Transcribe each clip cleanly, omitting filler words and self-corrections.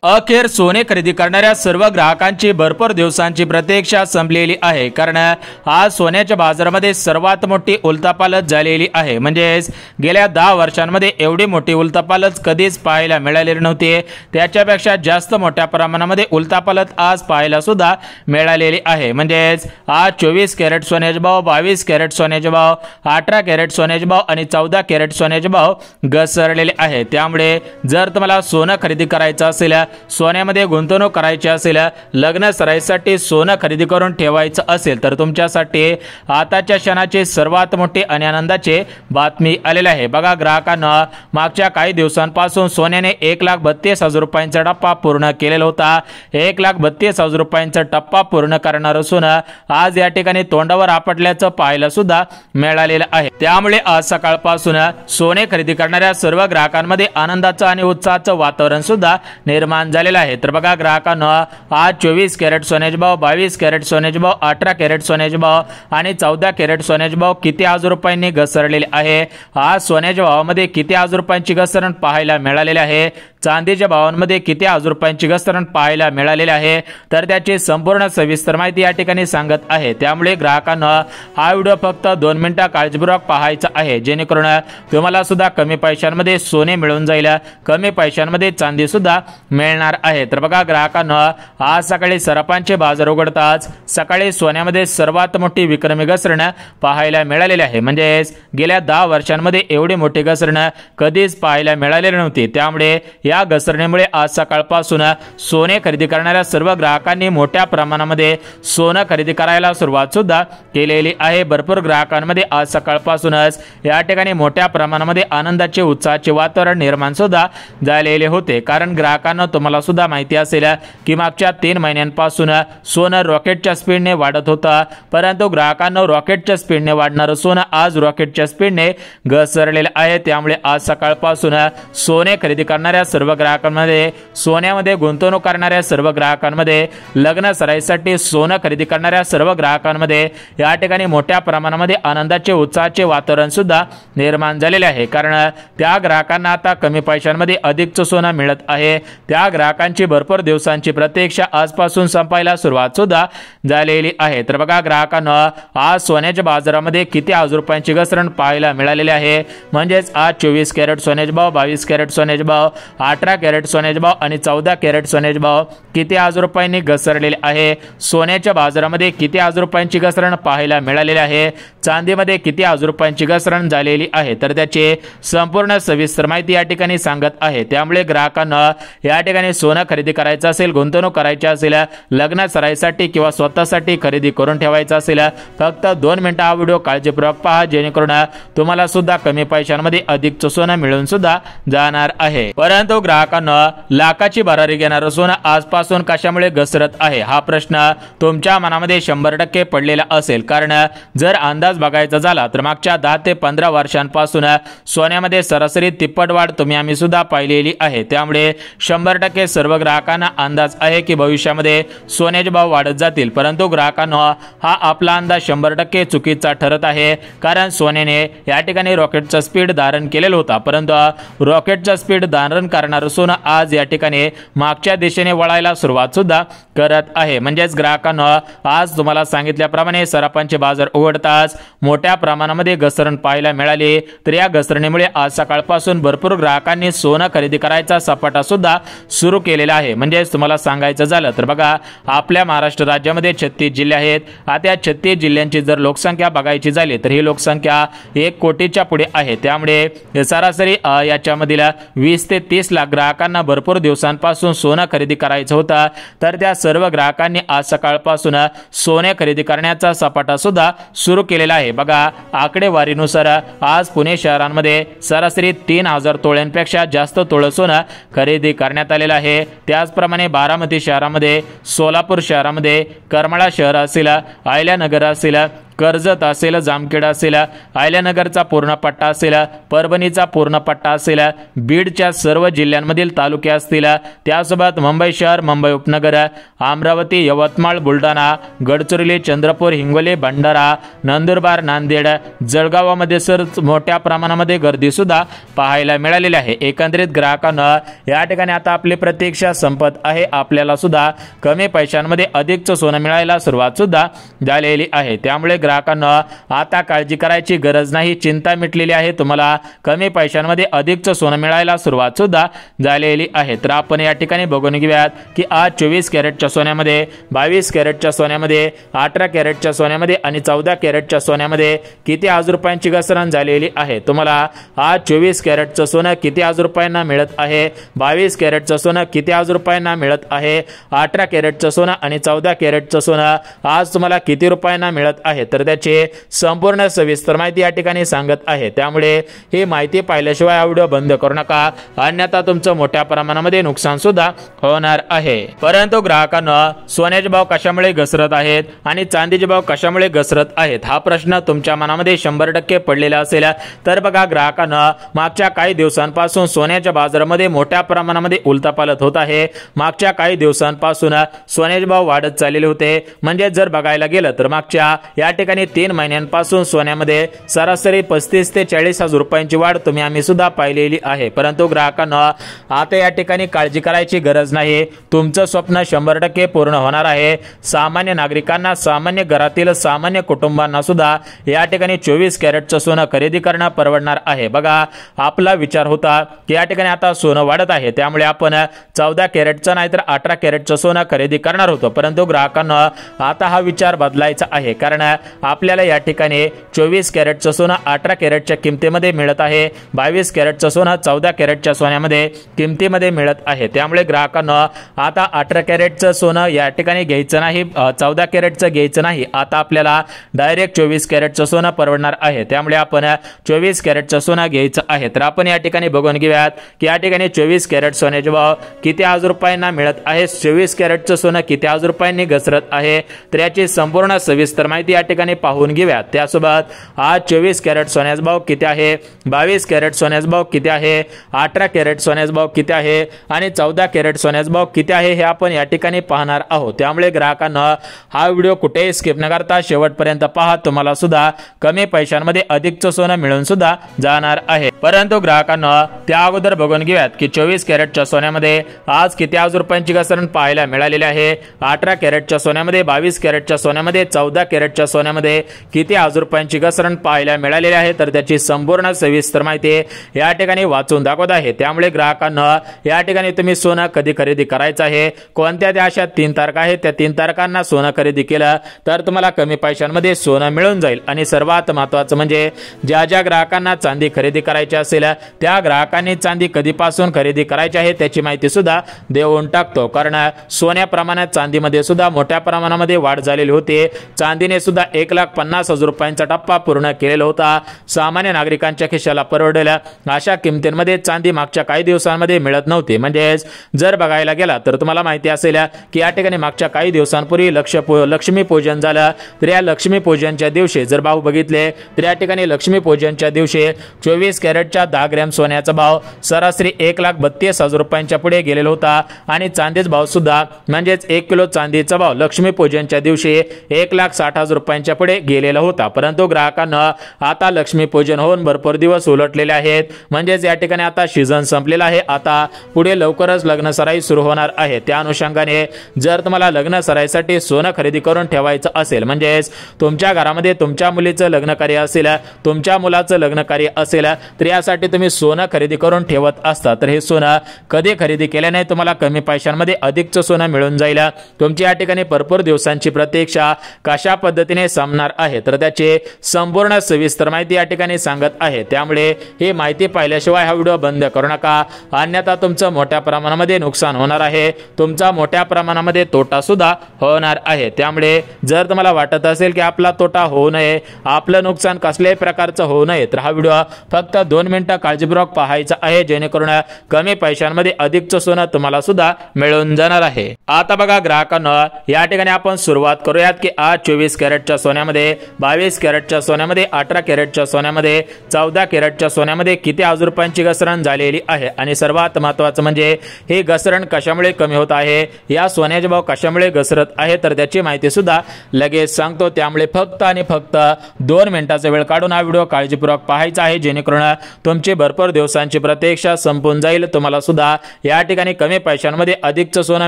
अखेर सोने खरेदी करणाऱ्या सर्व ग्राहकांची भरपूर दिवसांची प्रतीक्षा संपलेली आहे। कारण आज सोन्याच्या बाजारामध्ये सर्वात मोठी उलथापालथ झालेली आहे। म्हणजेच गेल्या 10 वर्षांमध्ये एवढी मोठी उलथापालथ कधीच पाहायला मिळालेली नव्हती। त्याच्यापेक्षा जास्त मोठ्या प्रमाणामध्ये उलथापालथ आज पाहायला सुद्धा मिळालेली आहे। म्हणजेच आज 24 कॅरेट सोन्याचे भाव, 22 कॅरेट सोन्याचे भाव, 18 कॅरेट सोन्याचे भाव आणि 14 कॅरेट सोन्याचे भाव घसरलेले आहेत। त्यामुळे जर तुम्हाला सोनं खरेदी करायचं असेल, सोन्यामध्ये गुंतवणूक करायची असेल, लग्न सराईसाठी सोनं खरेदी करून ठेवायचं असेल तर तुमच्यासाठी आताच्या क्षणाची सर्वात मोठी आणि आनंदाची बातमी आलेली आहे। बघा, ग्राहकांना मागच्या काही दिवसांपासून सोन्याने 1,32,000 रुपयांचा टप्पा पूर्ण केलेला होता। 1,32,000 रुपयांचा टप्पा पूर्ण करणार असून आज या ठिकाणी तोंडावर आपटल्याचं पाहायला सुद्धा मिळालेलं आहे। त्यामुळे आज सकाळपासून सोने खरेदी करणाऱ्या सर्व ग्राहकांमध्ये आनंदाचं आणि उत्साहाचं वातावरण सुद्धा निर्माण झालेलं आहे। तर बघा, ग्राहकांना आज 24 कॅरेट सोन्याचे भाव, 22 कॅरेट सोन्याचे भाव, 18 कॅरेट सोन्याचे भाव आणि 14 कॅरेट सोन्याचे भाव किती हजार रुपयांनी घसरलेले आहे। आज सोन्याच्या भावामध्ये किती हजार रुपयांची घसरण पाहायला मिळालेली आहे, चांदीच्या भावांमध्ये किती हजार रुपयांची घसरण पाहायला मिळालेली आहे, तर त्याची संपूर्ण सविस्तर माहिती या ठिकाणी सांगत आहे। त्यामुळे ग्राहकांना हा व्हिडिओ फक्त 2 मिनिटं काळजीपूर्वक पाहायचा आहे, जेणेकरून तुम्हाला सुद्धा कमी पैशांमध्ये सोने मिळून जाईल, कमी पैशांमध्ये चांदी सुद्धा मिळणार आहे। तर बघा, ग्राहकांना आज सकाळी सराफांचे बाजार उघडताच सकाळी सोन्यामध्ये सर्वात मोठी विक्रमी घसरण पाहायला मिळालेली आहे। म्हणजेच गेल्या 10 वर्षांमध्ये एवढी मोठी घसरण कधीच पाहायला मिळालेली नव्हती। त्यामुळे या घसरणीमुळे आज सकाळपासून सोने खरेदी करणाऱ्या सर्व ग्राहकांनी मोठ्या प्रमाणामध्ये सोनं खरेदी करायला सुरुवात सुद्धा केलेली आहे। भरपूर ग्राहकांमध्ये आज सकाळपासूनच या ठिकाणी मोठ्या प्रमाणामध्ये आनंदाचे, उत्साहाचे वातावरण निर्माण सुद्धा झालेले होते। कारण ग्राहकांना तुम्हाला सुद्धा माहिती असेल की मागच्या 3 महिन्यांपासून सोनं रॉकेटच्या स्पीडने वाढत होतं, परंतु ग्राहकांना रॉकेटच्या स्पीडने वाढणारं सोनं आज रॉकेटच्या स्पीडने घसरलेलं आहे। त्यामुळे आज सकाळपासून सोने खरेदी करणाऱ्या सर्व ग्राहकांमध्ये, सोन्यामध्ये गुंतवणूक करणाऱ्या सर्व ग्राहकांमध्ये, लग्न सराईसाठी सोनं खरेदी करणाऱ्या सर्व ग्राहकांमध्ये या ठिकाणी मोठ्या प्रमाणामध्ये आनंदाचे, उत्साहाचे वातावरण सुद्धा निर्माण झालेले आहे। कारण त्या ग्राहकांना आता कमी पैशांमध्ये अधिकचं सोनं मिळत आहे। त्या ग्राहकांची भरपूर दिवसांची प्रतीक्षा आजपासून संपायला सुरुवात सुद्धा झालेली आहे। तर बघा, ग्राहकांना आज सोन्याच्या बाजारामध्ये किती हजार रुपयांची घसरण पाहायला मिळालेली आहे। म्हणजेच आज 24 कॅरेट सोन्याचे भाव, 22 कॅरेट सोन्याचे भाव, 18 कॅरेट सोन्याचे भाव आणि 14 कॅरेट सोन्याचे भाव किती हजार रुपयांनी घसरलेले आहे। सोन्याच्या बाजारामध्ये किती हजार रुपयांची घसरण पाहायला मिळालेली आहे, चांदीमध्ये किती हजार रुपयांची घसरण झालेली आहे, तर त्याची संपूर्ण सविस्तर माहिती या ठिकाणी सांगत आहे। त्यामुळे ग्राहकांना या ठिकाणी सोनं खरेदी करायचं असेल, गुंतवणूक करायची असेल, लग्न सराईसाठी किंवा स्वतःसाठी खरेदी करून ठेवायचं असेल, फक्त 2 मिनिटं हा व्हिडिओ काळजीपूर्वक पहा, जेणेकरून तुम्हाला सुद्धा कमी पैशांमध्ये अधिकचं सोनं मिळून सुद्धा जाणार आहे। परंतु ग्राहकांना लाखाची भरारी घेणारं सोनं आजपासून कशामुळे घसरत आहे हा प्रश्न तुमच्या मनामध्ये 100% पडलेला असेल। कारण जर अंदाज बघायचा झाला तर मागच्या 10 ते 15 वर्षांपासून सोन्यामध्ये सरासरी तिप्पट वाढ तुम्ही आम्ही सुद्धा पाहिलेली आहे। त्यामुळे 100% सर्व ग्राहकांना अंदाज आहे की भविष्यामध्ये सोन्याचे भाव वाढत जातील। परंतु ग्राहकांना हा आपला अंदाज 100% चुकीचा ठरत आहे। कारण सोन्याने या ठिकाणी रॉकेटचा स्पीड धारण केलेला होता, परंतु रॉकेटचा स्पीड धारण करणारं सोनं आज या ठिकाणी मागच्या दिशेने वळायला सुरुवात सुद्धा करत आहे। म्हणजेच ग्राहकांना आज तुम्हाला सांगितल्याप्रमाणे सराफांचे बाजार उघडताच मोठ्या प्रमाणामध्ये घसरण पाहायला मिळाली। तर या घसरणीमुळे आज सकाळपासून भरपूर ग्राहकांनी सोनं खरेदी करायचा सपाटा सुद्धा सुरू केलेला आहे। म्हणजेच तुम्हाला सांगायचं झालं तर बघा, आपल्या महाराष्ट्र राज्यामध्ये 36 जिल्हे आहेत। आता या 36 जिल्ह्यांची जर लोकसंख्या बघायची झाली तर ही लोकसंख्या 1 कोटीच्या पुढे आहे। त्यामुळे सरासरी याच्यामधील 20 ते 30 लाख ग्राहकांना भरपूर दिवसांपासून सोनं खरेदी करायचं होतं। तर त्या सर्व ग्राहकांनी आज सकाळपासून सोने खरेदी करण्याचा सपाटा सुद्धा सुरू केलेला आहे। बघा, आकडेवारीनुसार आज पुणे शहरांमध्ये सरासरी 3000 तोळ्यांपेक्षा जास्त तोळं सोनं खरेदी करण्यात आलेलं आहे। त्याचप्रमाणे बारामती शहरामध्ये, सोलापूर शहरामध्ये, करमाळा शहर असेल, अहिल्यानगर असेल, कर्जत असेल, जामखेड असेल, अहिल्यानगरचा पूर्ण पट्टा असेल, परभणीचा पूर्ण पट्टा असेल, बीडच्या सर्व जिल्ह्यांमधील तालुके असतील, त्यासोबत मुंबई शहर, मुंबई उपनगर, अमरावती, यवतमाळ, बुलढाणा, गडचिरोली, चंद्रपूर, हिंगोली, भंडारा, नंदुरबार, नांदेड, जळगावामध्ये सर मोठ्या प्रमाणामध्ये गर्दी सुद्धा पाहायला मिळालेली आहे। एकंदरीत ग्राहकांना या ठिकाणी आता आपली प्रतीक्षा संपत आहे। आपल्याला सुद्धा कमी पैशांमध्ये अधिकचं सोनं मिळायला सुरुवात सुद्धा झालेली आहे। त्यामुळे ग्राहकांना आता काळजी करायची गरज नाही, चिंता मिटलेली आहे। तुम्हाला कमी पैशांमध्ये अधिकचं सोनं मिळायला सुरुवात सुद्धा झालेली आहे। तर आपण या ठिकाणी बघून घेऊयात की आज 24 कॅरेटच्या सोन्यामध्ये, 22 कॅरेटच्या सोन्यामध्ये, 18 कॅरेटच्या सोन्यामध्ये आणि 14 कॅरेटच्या सोन्यामध्ये किती हजार रुपयांची घसरण झालेली आहे। तुम्हाला आज 24 कॅरेटचं सोनं किती हजार रुपयांना मिळत आहे, 22 कॅरेटचं सोनं किती हजार रुपयांना मिळत आहे, 18 कॅरेटचं सोनं आणि 14 कॅरेटचं सोनं आज तुम्हाला किती रुपयांना मिळत आहे, तर त्याची संपूर्ण सविस्तर माहिती या ठिकाणी सांगत आहे। त्यामुळे ही माहिती पाहिल्याशिवाय हा व्हिडिओ बंद करू नका, अन्यथा तुमचं मोठ्या प्रमाणामध्ये नुकसान सुद्धा होणार आहे। परंतु ग्राहकांना सोन्याचे भाव कशामुळे घसरत आहेत आणि चांदीचे भाव कशामुळे घसरत आहेत हा प्रश्न तुमच्या मनामध्ये 100% पडलेला असेल तर बघा, ग्राहकांना मागच्या काही दिवसांपासून सोन्याच्या बाजारामध्ये मोठ्या प्रमाणामध्ये उलथापालथ होत आहे। मागच्या काही दिवसांपासून सोन्याचे भाव वाढत चाललेले होते। म्हणजे जर बघायला गेलं तर मागच्या या ठिकाणी 3 महिन्यांपासून सोन्यामध्ये सरासरी 35 ते 40 हजार रुपयांची वाढ आम्ही सुद्धा पाहिलेली आहे। परंतु ग्राहकांना आता या ठिकाणी काळजी करायची गरज नाही, तुमचं स्वप्न 100% पूर्ण होणार आहे। सामान्य नागरिकांना, सामान्य घरातील सामान्य कुटुंबांना सुद्धा या ठिकाणी 24 कॅरेटचं सोनं खरेदी करणं परवडणार आहे। बघा, आपला विचार होता की या ठिकाणी आता सोनं वाढत आहे, त्यामुळे आपण 14 कॅरेटचं नाहीतर 18 कॅरेटचं सोनं खरेदी करणार होतो। परंतु ग्राहकांना आता हा विचार बदलायचा आहे, कारण आपल्याला या ठिकाणी 24 कॅरेटचं सोनं 18 कॅरेटच्या किमतीमध्ये मिळत आहे, 22 कॅरेटचं सोनं 14 कॅरेटच्या सोन्यामध्ये किमतीमध्ये मिळत आहे। त्यामुळे ग्राहकांना आता 18 कॅरेटचं सोनं या ठिकाणी घ्यायचं नाही, 14 कॅरेटचं घ्यायचं नाही, आता आपल्याला डायरेक्ट 24 कॅरेटचं सोनं परवडणार आहे। त्यामुळे आपण 24 कॅरेटचं सोनं घ्यायचं आहे। तर आपण या ठिकाणी बघून घेऊयात की या ठिकाणी 24 कॅरेट सोन्याचे भाव किती हजार रुपयांना मिळत आहे, 24 कॅरेटचं सोनं किती हजार रुपयांनी घसरत आहे, तर याची संपूर्ण सविस्तर माहिती या ठिकाणी पाहून घेऊयात। त्यासोबत आज 24 कॅरेट सोन्याचा भाव किती आहे, 22 कॅरेट सोन्याचा भाव किती आहे, 18 कॅरेट सोन्याचा भाव किती आहे आणि 14 कॅरेट सोन्याचा भाव किती आहे हे आपण या ठिकाणी पाहणार आहोत। त्यामुळे ग्राहकांना हा व्हिडिओ कुठेही स्किप न करता शेवटपर्यंत पहा, तुम्हाला सुद्धा कमी पैशांमध्ये अधिकचं सोनं मिळून सुद्धा जाणार आहे। परंतु ग्राहकांना त्या अगोदर बघून घेऊयात की 24 कॅरेटच्या सोन्यामध्ये आज किती हजार रुपयांची घसरण पाहायला मिळालेली आहे, 18 कॅरेटच्या सोन्यामध्ये, 22 कॅरेटच्या सोन्यामध्ये, 14 कॅरेटच्या सोन्यामध्ये किती हजार रुपयांची घसरण पाहायला मिळालेली आहे, तर त्याची संपूर्ण सविस्तर माहिती या ठिकाणी वाचून दाखवत आहे। त्यामुळे ग्राहकांना या ठिकाणी तुम्ही सोनं कधी खरेदी करायचं आहे, कोणत्या त्या अशा 3 तारखा आहेत, त्या 3 तारखांना सोनं खरेदी केलं तर तुम्हाला कमी पैशांमध्ये सोनं मिळून जाईल। आणि सर्वात महत्त्वाचं म्हणजे ज्या ज्या ग्राहकांना चांदी खरेदी करायची असेल त्या ग्राहकांनी चांदी कधीपासून खरेदी करायची आहे त्याची माहिती सुद्धा देऊन टाकतो, कारण सोन्याप्रमाणे चांदीमध्ये सुद्धा मोठ्या प्रमाणामध्ये वाढ झालेली होती। चांदीने सुद्धा 1,50,000 रुपयांचा टप्पा पूर्ण केलेला होता। सामान्य नागरिकांच्या खिशाला परवडेल अशा किमतींमध्ये चांदी मागच्या काही दिवसांमध्ये मिळत नव्हती। म्हणजे जर बघायला गेला तर तुम्हाला माहिती असेल की या ठिकाणी मागच्या काही दिवसांपूर्वी लक्ष्मी पूजन झालं, तर या लक्ष्मी पूजनच्या दिवशी जर भाव बघितले तर या ठिकाणी लक्ष्मी पूजनच्या दिवशी 24 कॅरेटच्या 10 ग्रॅम सोन्याचा भाव सरासरी 1,32,000 रुपयांच्या पुढे गेलेला होता आणि चांदीचा भाव सुद्धा म्हणजेच 1 किलो चांदीचा भाव लक्ष्मी पूजनच्या दिवशी 1,60,000 रुपयांच्या पुढे गेलेला होता। परंतु ग्राहकांना आता लक्ष्मी पूजन होऊन भरपूर दिवस उलटलेले आहेत, म्हणजेच या ठिकाणी आता सीझन संपलेला आहे, आता पुढे लवकरच लग्न सराई सुरू होणार आहे। त्या अनुषंगाने जर तुम्हाला लग्न सराईसाठी सोनं खरेदी करून ठेवायचं असेल, म्हणजेच तुमच्या घरामध्ये तुमच्या मुलीचं लग्न कार्य असेल, तुमच्या मुलाचं लग्न कार्य असेल, तर यासाठी तुम्ही सोनं खरेदी करून ठेवत असता, तर हे सोनं कधी खरेदी केल्याने तुम्हाला कमी पैशांमध्ये अधिकचं सोनं मिळून जाईल। तुमची या ठिकाणी भरपूर दिवसांची प्रतीक्षा कशा पद्धतीने संपणार आहे तर त्याची संपूर्ण सविस्तर माहिती या ठिकाणी सांगत आहे। त्यामुळे ही माहिती पाहिल्याशिवाय हा व्हिडिओ बंद करू नका, अन्यथा तुमचं मोठ्या प्रमाणामध्ये नुकसान होणार आहे, तुमचा मोठ्या प्रमाणामध्ये तोटा सुद्धा होणार आहे। त्यामुळे जर तुम्हाला वाटत असेल की आपला तोटा होऊ नये, आपलं नुकसान कसल्याही प्रकारचं होऊ नये, तर हा व्हिडिओ फक्त 2 मिनिटं काळजीपूर्वक पाहायचा आहे, जेणेकरून कमी पैशांमध्ये अधिकचं सोनं तुम्हाला सुद्धा मिळून जाणार आहे। आता बघा ग्राहकांना या ठिकाणी आपण सुरुवात करूयात की आज 24 कॅरेटच्या सोन्यामध्ये, 22 कॅरेटच्या सोन्यामध्ये, 18 कॅरेटच्या सोन्यामध्ये, 14 कॅरेटच्या सोन्यामध्ये किती अब्ज रुपयांची घसरण झालेली आहे आणि सर्वात महत्त्वाचं म्हणजे ही घसरण कशामुळे कमी होत आहे, या सोन्याचे भाव कशामुळे घसरत आहे, तर त्याची माहिती सुद्धा लगेच सांगतो। त्यामुळे फक्त आणि फक्त 2 मिनिटाचा वेळ काढून हा व्हिडिओ काळजीपूर्वक पाहायचा आहे, जेणेकरून तुमची भरपूर दिवसांची प्रतीक्षा संपून जाईल। तुम्हाला सुद्धा या ठिकाणी कमी पैशांमध्ये अधिकचं सोनं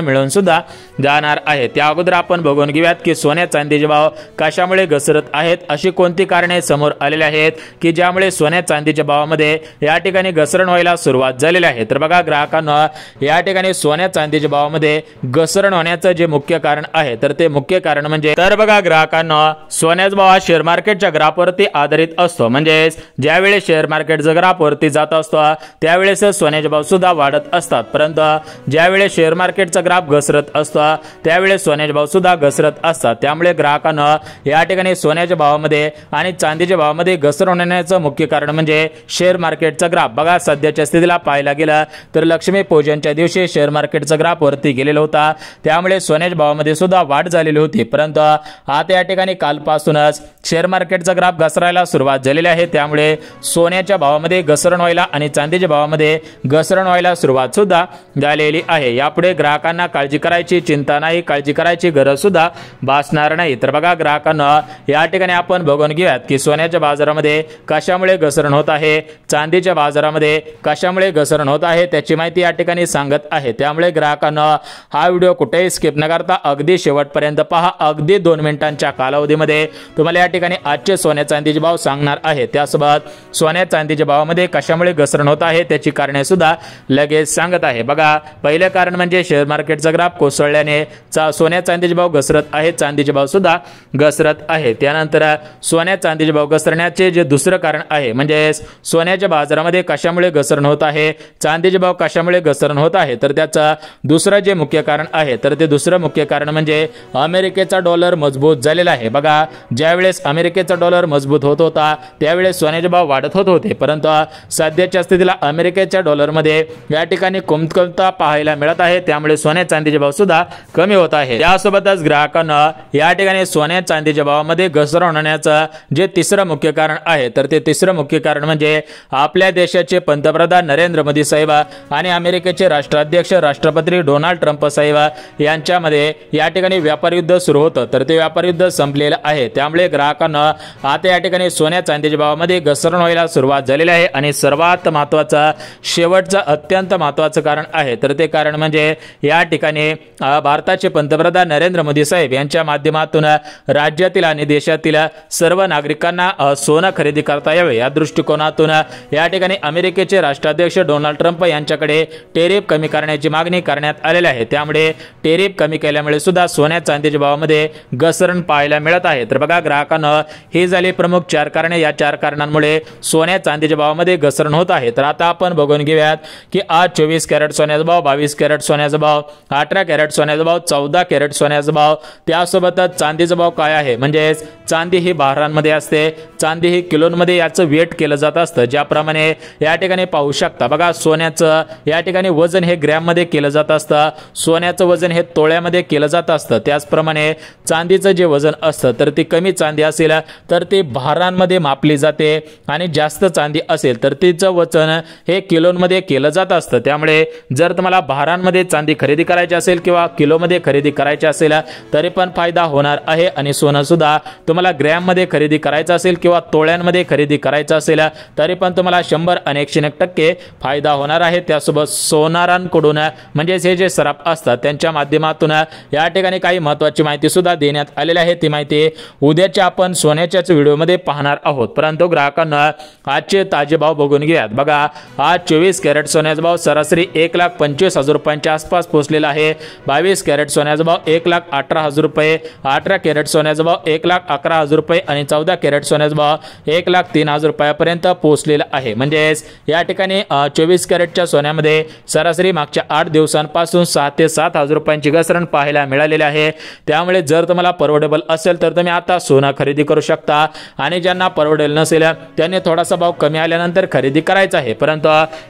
मिळून सुद्धा जाणार आहे। त्या अगोदर आपण बघून घेऊयात की सोन्या चांदीचे भाव कशामुळे घसरत आहेत, अशी कोणती कारणे समोर आलेली आहेत की ज्यामुळे सोन्या चांदीच्या भावामध्ये या ठिकाणी घसरण व्हायला सुरुवात झालेली आहे। तर बघा ग्राहकांनो, या ठिकाणी सोन्या चांदीच्या भावामध्ये घसरण होण्याचं जे मुख्य कारण आहे तर ते मुख्य कारण म्हणजे बघा ग्राहकांनो, सोन्याचा भाव हा शेअर मार्केटच्या ग्राफवरती आधारित असतो। म्हणजे ज्यावेळी शेअर मार्केटचा ग्राफ वरती जात असतो त्यावेळेस सोन्याचे भाव सुद्धा वाढत असतात, परंतु ज्यावेळी शेअर मार्केटचा ग्राफ घसरत असतो त्यावेळेस सोन्याचे भाव सुद्धा घसरत असतात। त्यामुळे ग्राहकांनो, या ठिकाणी सोन्याच्या भावामध्ये आणि चांदीच्या भावामध्ये घसरण होण्याचं मुख्य कारण म्हणजे शेअर मार्केटचा ग्राफ। बघा सध्याच्या स्थितीला पाहायला गेलं तर लक्ष्मीपूजनच्या दिवशी शेअर मार्केटचा ग्राफ वरती गेलेला होता, त्यामुळे सोन्याच्या भावामध्ये सुद्धा वाढ झालेली होती, परंतु आता या ठिकाणी कालपासूनच शेअर मार्केटचा ग्राफ घसरायला सुरुवात झालेली आहे। त्यामुळे सोन्याच्या भावामध्ये घसरण व्हायला आणि चांदीच्या भावामध्ये घसरण व्हायला सुरुवात सुद्धा झालेली आहे। यापुढे ग्राहकांना काळजी करायची चिंता नाही, काळजी करायची गरज सुद्धा भासणार नाही। तर बघा ग्राहकांना, या ठिकाणी आपण बघून घेऊयात की सोन्याच्या बाजारामध्ये कशामुळे घसरण होत आहे, चांदीच्या बाजारामध्ये कशामुळे घसरण होत आहे, त्याची माहिती या ठिकाणी सांगत आहे। त्यामुळे ग्राहकांना हा व्हिडिओ कुठेही स्किप न करता अगदी शेवटपर्यंत पहा। अगदी 2 मिनिटांच्या कालावधीमध्ये तुम्हाला या ठिकाणी आजचे सोन्या चांदीचे भाव सांगणार आहे, त्यासोबत सोन्या चांदीच्या भावामध्ये कशामुळे घसरण होत आहे त्याची कारणे सुद्धा लगेच सांगत आहे। बघा पहिले कारण म्हणजे शेअर मार्केटचा ग्राफ कोसळल्याने सोन्या चांदीचे भाव घसरत आहे, चांदीचे भाव सुद्धा घसरत आहे। त्यानंतर सोन्या चांदीचे भाव घसरण्याचे जे दुसरं कारण आहे म्हणजे सोन्याच्या बाजारामध्ये कशामुळे घसरण होत आहे, चांदीचे भाव कशामुळे घसरण होत आहे, तर त्याचं दुसरं जे मुख्य कारण आहे तर ते दुसरं मुख्य कारण म्हणजे अमेरिकेचा डॉलर मजबूत झालेला आहे। बघा ज्यावेळेस अमेरिकेचा डॉलर मजबूत होत होता त्यावेळेस सोन्याचे भाव वाढत होते, परंतु सध्याच्या स्थितीला अमेरिकेच्या डॉलरमध्ये या ठिकाणी कमतरता पाहायला मिळत आहे, त्यामुळे सोन्या चांदीचे भाव सुद्धा कमी होत आहे। त्यासोबतच ग्राहकांना या ठिकाणी सोन्या चांदीच्या भावामध्ये घसरण होण्याचं जे तिसरं मुख्य कारण आहे तर ते तिसरं मुख्य कारण म्हणजे आपल्या देशाचे पंतप्रधान नरेंद्र मोदी साहेब आणि अमेरिकेचे राष्ट्राध्यक्ष राष्ट्रपती डोनाल्ड ट्रम्प साहेब यांच्यामध्ये या ठिकाणी व्यापार युद्ध सुरू होतं, तर ते व्यापार युद्ध संपलेलं आहे। त्यामुळे ग्राहकांना आता या ठिकाणी सोन्या चांदीच्या भावामध्ये घसरण व्हायला सुरुवात झालेली आहे। आणि सर्वात महत्त्वाचं शेवटचं अत्यंत महत्त्वाचं कारण आहे तर ते कारण म्हणजे या ठिकाणी भारताचे पंतप्रधान नरेंद्र मोदी साहेब यांच्या माध्यमातून राज्यातील आणि देशातील सर्व नागरिकांना सोनं खरेदी करता यावे या दृष्टिकोनातून या ठिकाणी अमेरिकेचे राष्ट्राध्यक्ष डोनाल्ड ट्रम्प यांच्याकडे टेरिफ कमी करण्याची मागणी करण्यात आलेली आहे। त्यामुळे टेरिफ कमी केल्यामुळे सुद्धा सोन्या चांदीच्या भावामध्ये घसरण पाहायला मिळत आहे। तर बघा ग्राहकांना, ही झाली प्रमुख 4 कारणे। या 4 कारणांमुळे सोन्या चांदीच्या भावामध्ये घसरण होत आहे। तर आता आपण बघून घेऊयात की आज 24 कॅरेट सोन्याचा भाव, 22 कॅरेट सोन्याचा भाव, 18 कॅरेट सोन्याचा भाव, 14 कॅरेट सोन्याचा भाव, त्यासोबतच चांदीचा भाव काय आहे। म्हणजे चांदी ही भारांमध्ये असते, चांदी ही किलोमध्ये याचं वेट केलं जात असतं। ज्याप्रमाणे या ठिकाणी पाहू शकता, बघा सोन्याचं या ठिकाणी वजन हे ग्रॅम मध्ये केलं जात असतं, सोन्याचं वजन हे तोळ्यामध्ये केलं जात असतं। त्याचप्रमाणे चांदीचं जे वजन असतं तर ती कमी चांदी असेल तर ती भारांमध्ये मापली जाते आणि जास्त चांदी असेल तर तिचं वजन हे किलोमध्ये केलं जात असतं। त्यामुळे जर तुम्हाला भारांमध्ये चांदी खरेदी करायची असेल किंवा किलोमध्ये खरेदी करायची असेल तरी पण फायदा होणार आहे। आणि सोनं सुद्धा तुम्हाला ग्रॅम मध्ये खरेदी करायचं असेल किंवा तोळ्यांमध्ये खरेदी करायचं असेल तरी पण तुम्हाला 100 आणि 101% फायदा होणार आहे। त्यासोबत सोनारांकडून म्हणजे हे जे सराफ असतात त्यांच्या माध्यमातून या ठिकाणी काही महत्त्वाची माहिती सुद्धा देण्यात आलेली आहे। ती माहिती उद्याच्या आपण सोन्याच्याच व्हिडिओमध्ये पाहणार आहोत, परंतु ग्राहकांना आजचे ताजे भाव बघून घेऊयात। बघा आज 24 कॅरेट सोन्याचा भाव सरासरी 1,25,000 रुपयांच्या आसपास पोहोचलेला आहे। 22 कॅरेट सोन्याचा भाव 1,18,000 रुपये, 18 कॅरेट सोन्याचा भाव 1,11,000 रुपये आणि 14 कॅरेट सोन्याचा भाव 1,03,000 रुपयापर्यंत पोहोचलेला आहे। म्हणजे या ठिकाणी 24 कॅरेटच्या सोन्यामध्ये सरासरी मागच्या 8 दिवसांपासून 6 ते 7,000 रुपयांची घसरण पाहायला मिळालेली आहे। त्यामुळे जर तुम्हाला परवडेबल असेल तर तुम्ही आता सोनं खरेदी करू शकता आणि ज्यांना परवडेल नसेल त्यांनी थोडासा भाव कमी आल्यानंतर खरेदी करायचा आहे। परंतु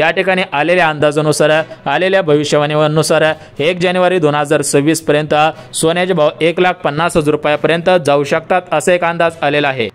या ठिकाणी आलेल्या अंदाजानुसार, आलेल्या भविष्यवाणीनुसार 1 जानेवारी 2026 पर्यंत सोन्याचे भाव 1,50,000 रुपयापर्यंत जाऊ शकतात असे एक अंदाज आलेला आहे।